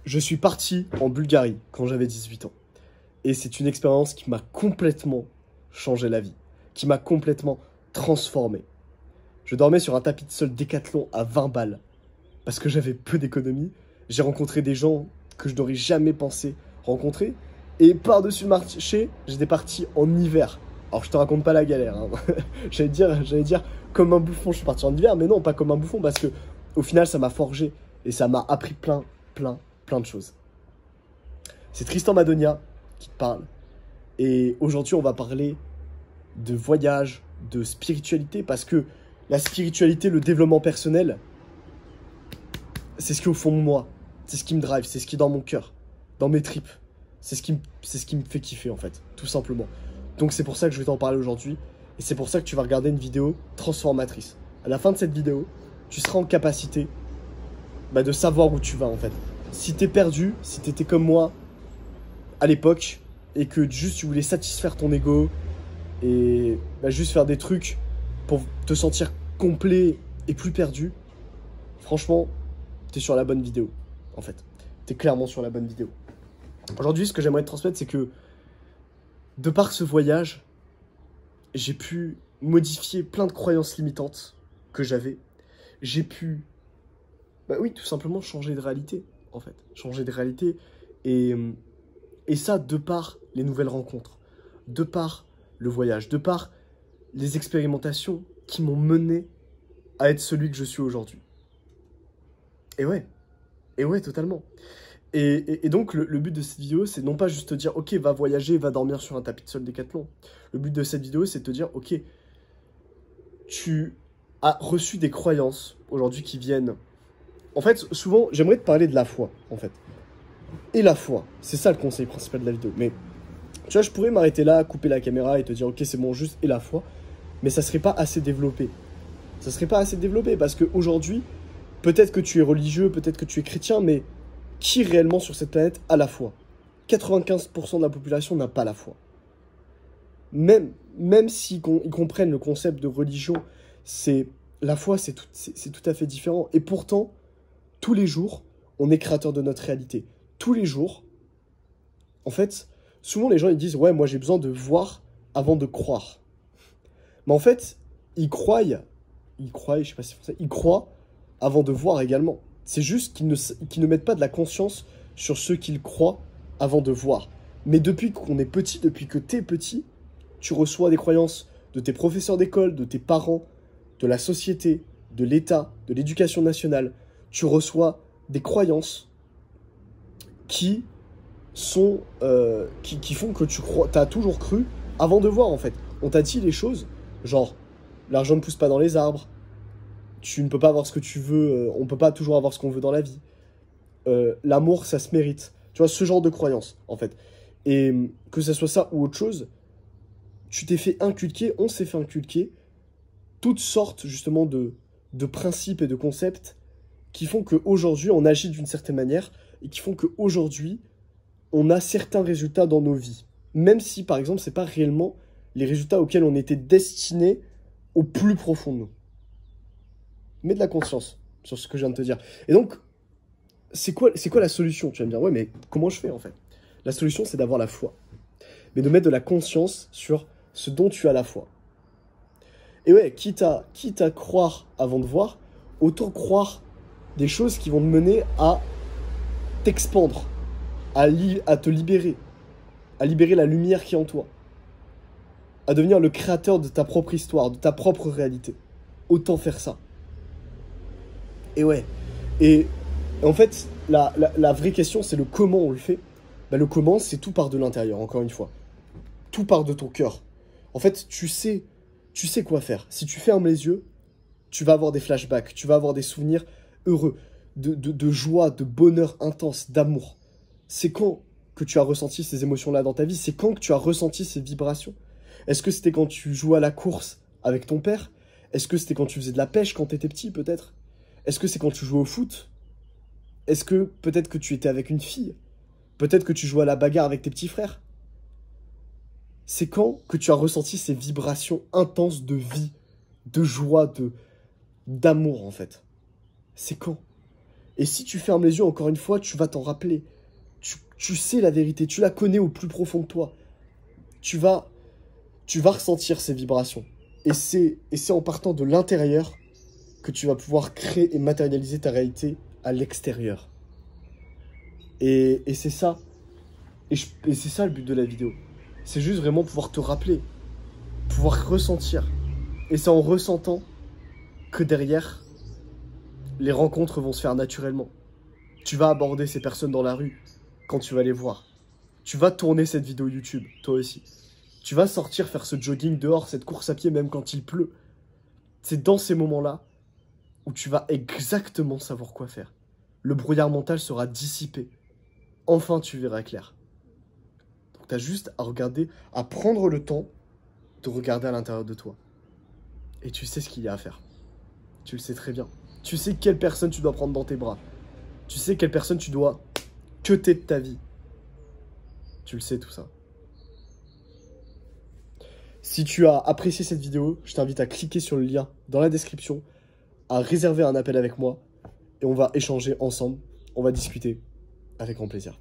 Je suis parti en Bulgarie quand j'avais 18 ans. Et c'est une expérience qui m'a complètement changé la vie, qui m'a complètement transformé. Je dormais sur un tapis de sol Décathlon à 20 balles parce que j'avais peu d'économies. J'ai rencontré des gens que je n'aurais jamais pensé rencontrer. Et par-dessus le marché, j'étais parti en hiver. Alors je te raconte pas la galère, hein. J'allais dire comme un bouffon, je suis parti en hiver, mais non, pas comme un bouffon, parce que au final, ça m'a forgé et ça m'a appris plein de choses. C'est Tristan Madonia qui te parle. Et aujourd'hui, on va parler de voyage, de spiritualité, parce que la spiritualité, le développement personnel, c'est ce qui est au fond de moi. C'est ce qui me drive, c'est ce qui est dans mon cœur, dans mes tripes. C'est ce qui me fait kiffer, en fait, tout simplement. Donc c'est pour ça que je vais t'en parler aujourd'hui. Et c'est pour ça que tu vas regarder une vidéo transformatrice. À la fin de cette vidéo, tu seras en capacité de savoir où tu vas, en fait. Si t'es perdu, si t'étais comme moi à l'époque, et que juste tu voulais satisfaire ton ego, et juste faire des trucs pour te sentir complet et plus perdu, franchement, t'es sur la bonne vidéo, en fait. T'es clairement sur la bonne vidéo. Aujourd'hui, ce que j'aimerais te transmettre, c'est que de par ce voyage, j'ai pu modifier plein de croyances limitantes que j'avais. J'ai pu, oui, tout simplement changer de réalité, en fait. Changer de réalité. Et ça, de par les nouvelles rencontres, de par le voyage, de par les expérimentations qui m'ont mené à être celui que je suis aujourd'hui. Et ouais, totalement. Et donc, le but de cette vidéo, c'est non pas juste te dire, ok, va voyager, va dormir sur un tapis de sol Décathlon. Le but de cette vidéo, c'est de te dire, ok, tu as reçu des croyances aujourd'hui qui viennent. En fait, souvent, j'aimerais te parler de la foi, en fait. Et la foi, c'est ça le conseil principal de la vidéo. Mais tu vois, je pourrais m'arrêter là, couper la caméra et te dire, ok, c'est bon, juste et la foi. Mais ça serait pas assez développé. Ça serait pas assez développé parce qu'aujourd'hui, peut-être que tu es religieux, peut-être que tu es chrétien, mais qui réellement sur cette planète a la foi? 95% de la population n'a pas la foi. Même s'ils comprennent le concept de religion, la foi, c'est tout à fait différent. Et pourtant, tous les jours, on est créateur de notre réalité. Tous les jours, en fait, souvent les gens ils disent « Ouais, moi j'ai besoin de voir avant de croire ». Mais en fait, ils croient, je sais pas si c'est français, ils croient avant de voir également. C'est juste qu'ils ne mettent pas de la conscience sur ce qu'ils croient avant de voir. Mais depuis qu'on est petit, depuis que t'es petit, tu reçois des croyances de tes professeurs d'école, de tes parents, de la société, de l'État, de l'éducation nationale. Tu reçois des croyances qui font que t'as toujours cru avant de voir, en fait. On t'a dit les choses, genre, l'argent ne pousse pas dans les arbres, tu ne peux pas avoir ce que tu veux, on peut pas toujours avoir ce qu'on veut dans la vie. L'amour, ça se mérite. Tu vois, ce genre de croyances, en fait. Et que ce soit ça ou autre chose, tu t'es fait inculquer, on s'est fait inculquer toutes sortes, justement, de principes et de concepts qui font qu'aujourd'hui, on agit d'une certaine manière et qui font qu'aujourd'hui, on a certains résultats dans nos vies. Même si, par exemple, c'est pas réellement les résultats auxquels on était destiné au plus profond de nous. Mets de la conscience sur ce que je viens de te dire. Et donc, c'est quoi la solution? Tu vas me dire, ouais, mais comment je fais en fait? La solution, c'est d'avoir la foi. Mais de mettre de la conscience sur ce dont tu as la foi. Et ouais, quitte à croire avant de voir, autant croire des choses qui vont te mener à t'expandre, à te libérer, à libérer la lumière qui est en toi, à devenir le créateur de ta propre histoire, de ta propre réalité. Autant faire ça. Et ouais. Et en fait, la vraie question, c'est le comment on le fait. Le comment, c'est tout part de l'intérieur, encore une fois. Tout part de ton cœur. En fait, tu sais quoi faire. Si tu fermes les yeux, tu vas avoir des flashbacks, tu vas avoir des souvenirs heureux, de joie, de bonheur intense, d'amour. C'est quand que tu as ressenti ces émotions-là dans ta vie? C'est quand que tu as ressenti ces vibrations? Est-ce que c'était quand tu jouais à la course avec ton père? Est-ce que c'était quand tu faisais de la pêche quand tu étais petit, peut-être? Est-ce que c'est quand tu jouais au foot? Est-ce que peut-être que tu étais avec une fille? Peut-être que tu jouais à la bagarre avec tes petits frères? C'est quand que tu as ressenti ces vibrations intenses de vie, de joie, d'amour, en fait? C'est quand? Et si tu fermes les yeux encore une fois, tu vas t'en rappeler. Tu sais la vérité, tu la connais au plus profond de toi. Tu vas ressentir ces vibrations. Et c'est en partant de l'intérieur que tu vas pouvoir créer et matérialiser ta réalité à l'extérieur. Et c'est ça. Et c'est ça le but de la vidéo. C'est juste vraiment pouvoir te rappeler, pouvoir ressentir. Et c'est en ressentant que derrière, les rencontres vont se faire naturellement. Tu vas aborder ces personnes dans la rue quand tu vas les voir. Tu vas tourner cette vidéo YouTube, toi aussi. Tu vas sortir faire ce jogging dehors, cette course à pied même quand il pleut. C'est dans ces moments-là où tu vas exactement savoir quoi faire. Le brouillard mental sera dissipé. Enfin, tu verras clair. Donc, tu as juste à regarder, à prendre le temps de regarder à l'intérieur de toi. Et tu sais ce qu'il y a à faire. Tu le sais très bien. Tu sais quelle personne tu dois prendre dans tes bras. Tu sais quelle personne tu dois cutter de ta vie. Tu le sais tout ça. Si tu as apprécié cette vidéo, je t'invite à cliquer sur le lien dans la description, à réserver un appel avec moi et on va échanger ensemble, on va discuter avec grand plaisir.